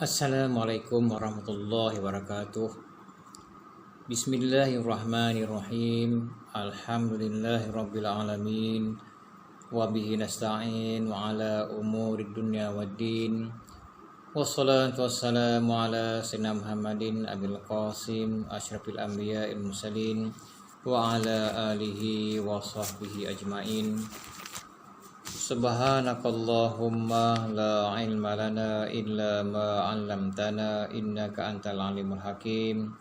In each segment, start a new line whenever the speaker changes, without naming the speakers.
Assalamualaikum warahmatullahi wabarakatuh. Bismillahirrahmanirrahim. Alhamdulillahirabbil alamin. Wa bihi nasta'in wa ala umurid dunya waddin. Wassalatu wassalamu ala sayyidina Muhammadin abil qasim asyrafil anbiya'il mursalin wa ala alihi wa sahbihi ajmain. Subhanakallahumma la ilma lana illa ma 'allamtana innaka antal alimul hakim.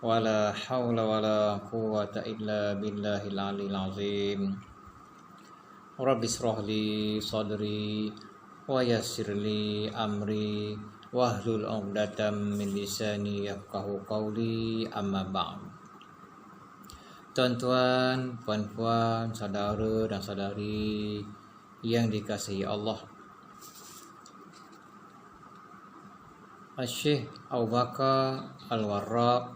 Wala haula wala quwwata illa billahil aliyil azim. Rabbi shrah li sadri wa yassir li amri wahlul 'uqdatam min lisani yafqahu qawli, amma ba'd. Tuan-tuan, puan-puan, saudara dan saudari yang dikasihi Allah, Syekh Abu Bakar Al-Warraq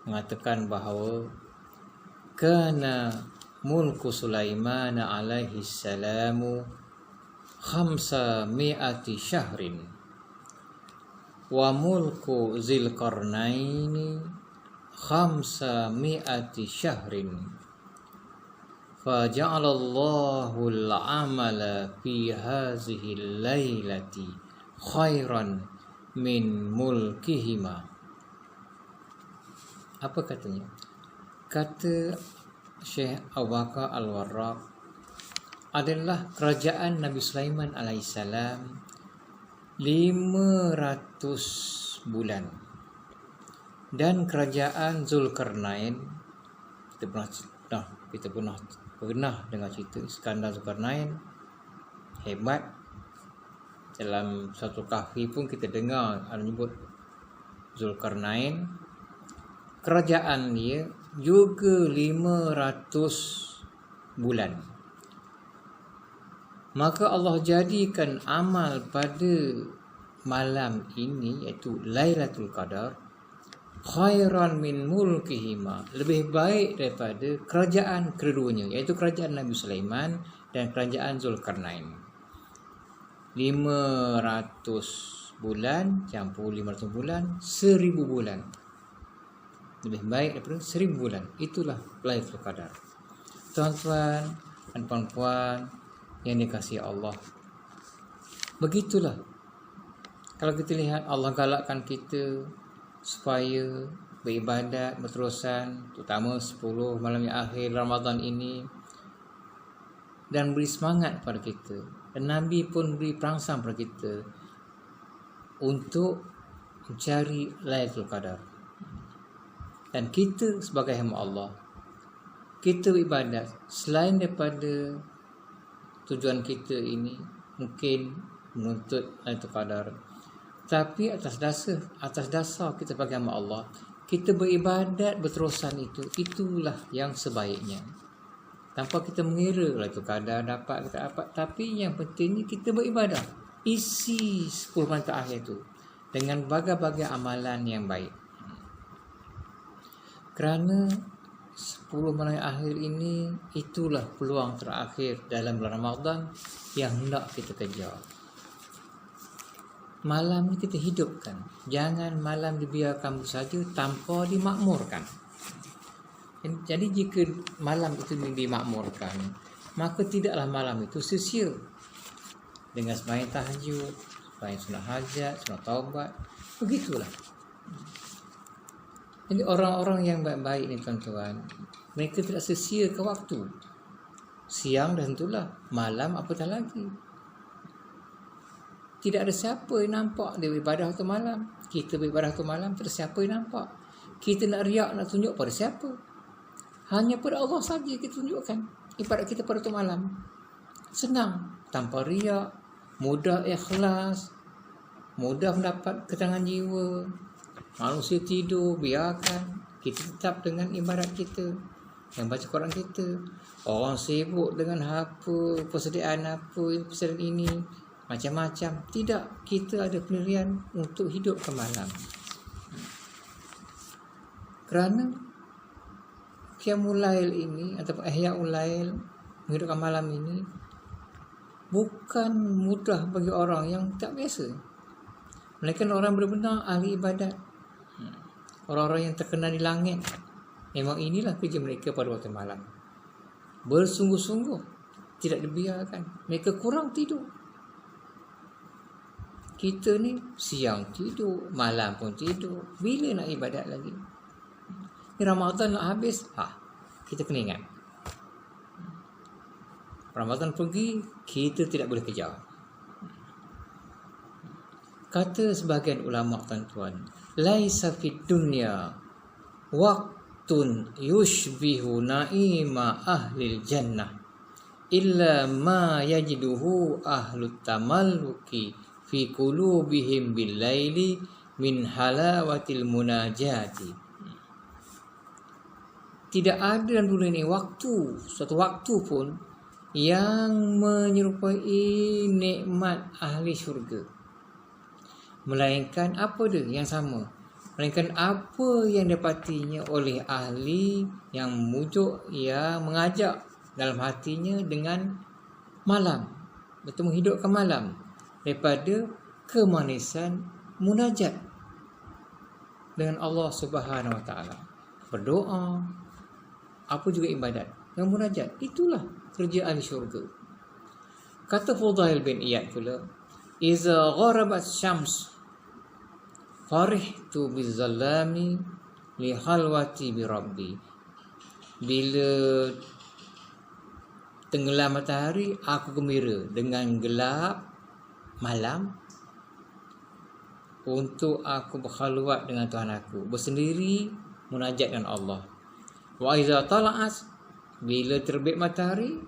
mengatakan bahawa kana mulku Sulaiman alaihi salamu 500 syahrin wa mulku Dzulqarnaini 500 syahrin faja'alallahu al-amala fi hazihi al-lailati khairan min mulkihima. Apa katanya? Kata Syekh Abu Bakar Al-Warraq, adalah kerajaan Nabi Sulaiman alaihissalam 500 bulan, dan kerajaan Dzulqarnain kita pernah dengar cerita Iskandar Dzulqarnain hebat. Dalam satu kahfi pun kita dengar ada menyebut Dzulqarnain. Kerajaan dia juga 500 bulan. Maka Allah jadikan amal pada malam ini, iaitu Lailatul Qadar, khairan min mulkihima, lebih baik daripada kerajaan keduanya, iaitu kerajaan Nabi Sulaiman dan kerajaan Dzulqarnain. 500 bulan campur 500 bulan, 1000 bulan. Lebih baik daripada 1000 bulan. Itulah Lailatul Qadar. Tuan-tuan dan puan-puan yang dikasihi Allah, begitulah. Kalau kita lihat, Allah galakkan kita supaya beribadat berterusan, terutama 10 malam yang akhir Ramadan ini, dan beri semangat kepada kita. Dan Nabi pun beri perangsang kepada kita untuk mencari Lailatul Qadar. Dan kita sebagai hamba Allah, kita beribadat selain daripada tujuan kita ini, mungkin menuntut Lailatul Qadar, tapi atas dasar kita sebagai hamba Allah, kita beribadat berterusan, itulah yang sebaiknya. Tanpa kita mengira Lailatul Qadar dapat kita dapat, tapi yang pentingnya kita beribadah. Isi 10 malam terakhir itu dengan bagai-bagai amalan yang baik. Kerana 10 malam akhir ini itulah peluang terakhir dalam bulan Ramadan yang hendak kita kejar. Malam ini kita hidupkan. Jangan malam dibiarkan saja tanpa dimakmurkan. Jadi jika malam itu dimakmurkan, maka tidaklah malam itu sia-sia. Dengan sembahyang tahajud, sembahyang sunat hajat, sunat taubat, begitulah. Jadi orang-orang yang baik-baik ni tuan-tuan, mereka tidak sia-siakan waktu. Siang dah tentulah, malam apatah lagi. Tidak ada siapa yang nampak dia beribadah waktu malam. Kita beribadah waktu malam, tidak ada siapa yang nampak. Kita nak riak, nak tunjuk pada siapa? Hanya pada Allah saja kita tunjukkan ibadat kita pada waktu malam. Senang, tanpa riak, mudah ikhlas, mudah mendapat ketenangan jiwa. Manusia tidur, biarkan. Kita tetap dengan ibadat kita, yang baca Quran kita. Orang sibuk dengan apa, persediaan ini, macam-macam. Tidak, kita ada pendirian untuk hidup ke malam. Kerana Qiyamul Lail ini ataupun Ihyaul Lail, menghidupkan malam ini, bukan mudah bagi orang yang tak biasa. melainkan orang benar-benar ahli ibadat, orang-orang yang terkenal di langit. Memang inilah kerja mereka pada waktu malam, bersungguh-sungguh, tidak dibiarkan. Mereka kurang tidur. Kita ni siang tidur, malam pun tidur. Bila nak ibadat lagi? Ni Ramadan nak habis, kita kena ingat, Ramadan pergi, kita tidak boleh kejar. Kata sebahagian ulama, tuan-tuan, laisa fid dunya waqtun yushbihu na'ima ahlil jannah illa ma yajiduhu ahlut tamalluki fi qulubihim bil laili min halawatil munajati. Tidak ada dalam dunia ini suatu waktu pun yang menyerupai nikmat ahli syurga, melainkan apa dia yang sama, melainkan apa yang dapatinya oleh ahli yang mujuk, yang mengajak dalam hatinya dengan malam, betul menghidupkan malam, daripada kemanisan munajat dengan Allah Subhanahu Wa Taala, berdoa, apa juga ibadat dengan munajat. Itulah kerja ahli syurga. Kata Fudail bin Iyad pula, iza gharabat syams farihtu bizallami li halwati bi rabbi. Bila tenggelam matahari, aku gembira dengan gelap malam untuk aku berkhalwat dengan Tuhan aku, bersendiri munajat dengan Allah. Wa iza tala'at, bila terbit matahari,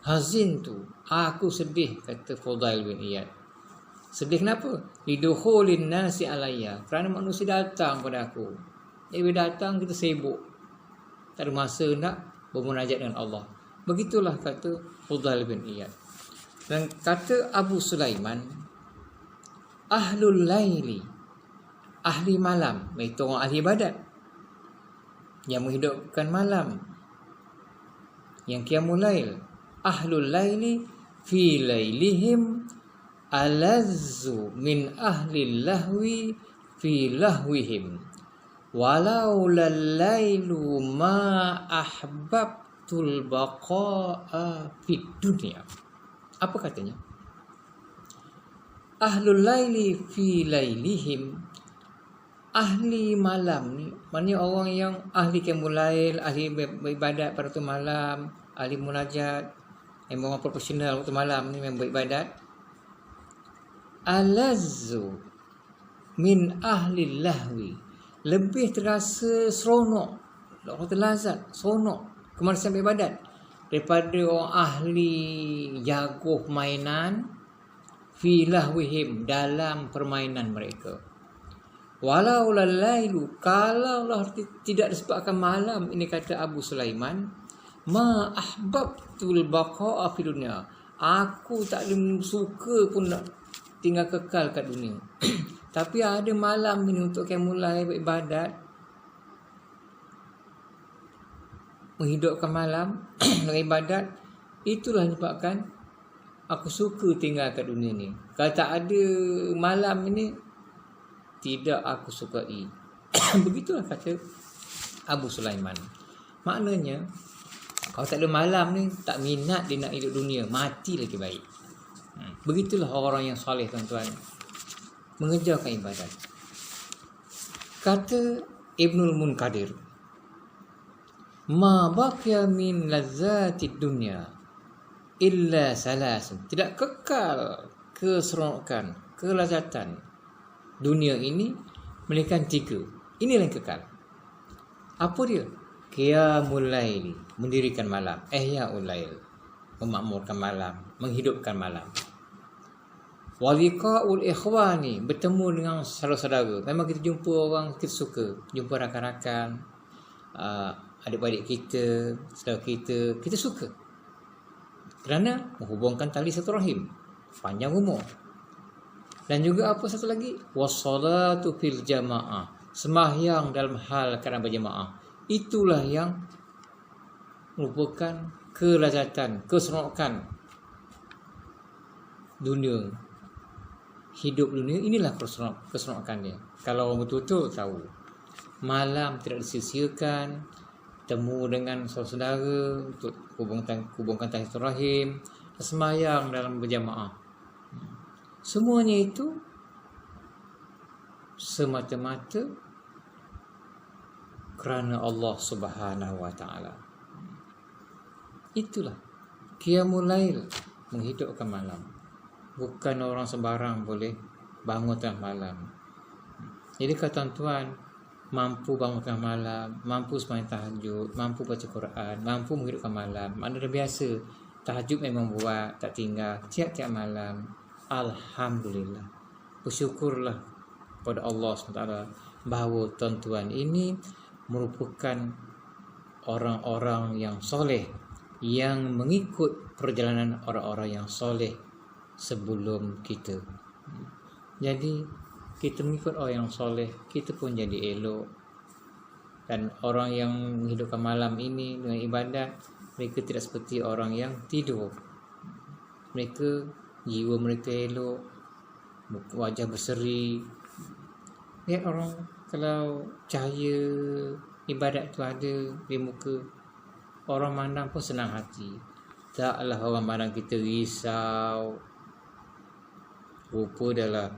hazintu, aku sedih, kata Fudail bin Iyad. Sedih kenapa? Lidukhulin nasi alayya, kerana manusia datang pada aku. Bila datang, kita sibuk, tak ada masa nak bermunajat dengan Allah. Begitulah kata Fudail bin Iyad. Dan kata Abu Sulaiman, ahlul laili, ahli malam, iaitu orang ahli ibadat yang menghidupkan malam, yang qiyamul lail. Ahlul laili fi lailihim alazzu min ahli lahwi fi lahwihim walau lallailu ma ahbabtul baqa'a fid dunya. Apa katanya? Ahlul laili fi lailihim, ahli malam ni, maknanya orang yang ahli qiyamul lail, ahli beribadat pada waktu malam, ahli munajat, yang orang profesional waktu malam ni memang beribadat. Alazzu min ahli lahwi, lebih terasa seronok, orang kata lazat, seronok, kemanisan beribadat, daripada orang ahli jago mainan fi lahwihim, dalam permainan mereka. Walau lalailu, kalau Allah tidak disebabkan malam ini, kata Abu Sulaiman, ma ahbabtul baqa'a fi dunya, aku tak ada suka pun nak tinggal kekal kat dunia. Tapi ada malam ini untuk kamu mulai beribadat, menghidupkan malam dengan ibadat, itulah menyebabkan aku suka tinggal kat dunia ni. Kalau tak ada malam ini, tidak aku sukai. Begitulah kata Abu Sulaiman. Maknanya, kalau tak ada malam ni, tak minat dia nak hidup dunia, mati lagi baik. Begitulah orang yang soleh, tuan-tuan, mengejarkan ibadat. Kata Ibnul Munkadir, ma baqiya min lazzatid dunya illa salasun, tidak kekal keseronokan, kelazatan dunia ini melainkan 3. Inilah yang kekal. Apa dia? Qiyamul laili, mendirikan malam. Ihyaul lail, memakmurkan malam, menghidupkan malam. Waliqaul ikhwani, bertemu dengan saudara-saudara. Memang kita jumpa orang, kita suka jumpa rakan-rakan, adik-adik kita, saudara kita suka, kerana menghubungkan tali silaturahim, panjang umur. Dan juga apa satu lagi? Wassalatu fil jamaah, sembahyang dalam hal keadaan berjamaah. Itulah yang merupakan kelazatan, keseronokan dunia, hidup dunia inilah keseronokan dia. Kalau orang betul-betul tahu malam tidak disia-siakan, temu dengan saudara untuk hubungkan tali rahim, sembahyang dalam berjamaah, semuanya itu semata-mata kerana Allah Subhanahu wa taala. Itulah qiyamul lail, menghidupkan malam. Bukan orang sembarang boleh bangun tengah malam. Jadi kalau tuan-tuan mampu bangun tengah malam, mampu sembahyang tahajud, mampu baca Quran, mampu menghidupkan malam, anda dah biasa tahajud memang buat, tak tinggal tiap-tiap malam, alhamdulillah, bersyukurlah pada Allah SWT bahawa tuan-tuan ini merupakan orang-orang yang soleh, yang mengikut perjalanan orang-orang yang soleh sebelum kita. Jadi kita mengikut orang yang soleh, kita pun jadi elok. Dan orang yang menghidupkan malam ini dengan ibadat, mereka tidak seperti orang yang tidur. Mereka, jiwa mereka elok, wajah berseri. Lihat orang kalau cahaya ibadat tu ada di muka, orang mandang pun senang hati. Taklah orang mandang kita risau. Rupa dah lah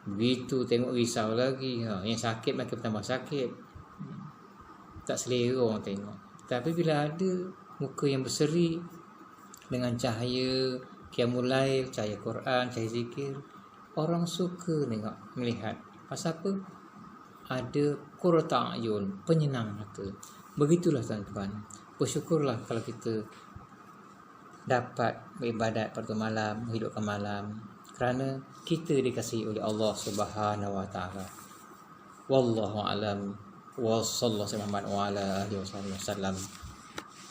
begitu, tengok risau lagi. Yang sakit makin tambah sakit. Tak selera orang tengok. Tapi bila ada muka yang berseri dengan cahaya qiyamul lail, cahaya Quran, cahaya zikir, orang suka melihat. Pasal apa? Ada qurrata ayun, penyenang mata. Begitulah tuan-tuan. Bersyukurlah kalau kita dapat beribadat pada malam, menghidupkan malam, kerana kita dikasihi oleh Allah Subhanahu wa taala. Wallahu alam wa sallallahu alaihi wa ala alihi wasallam.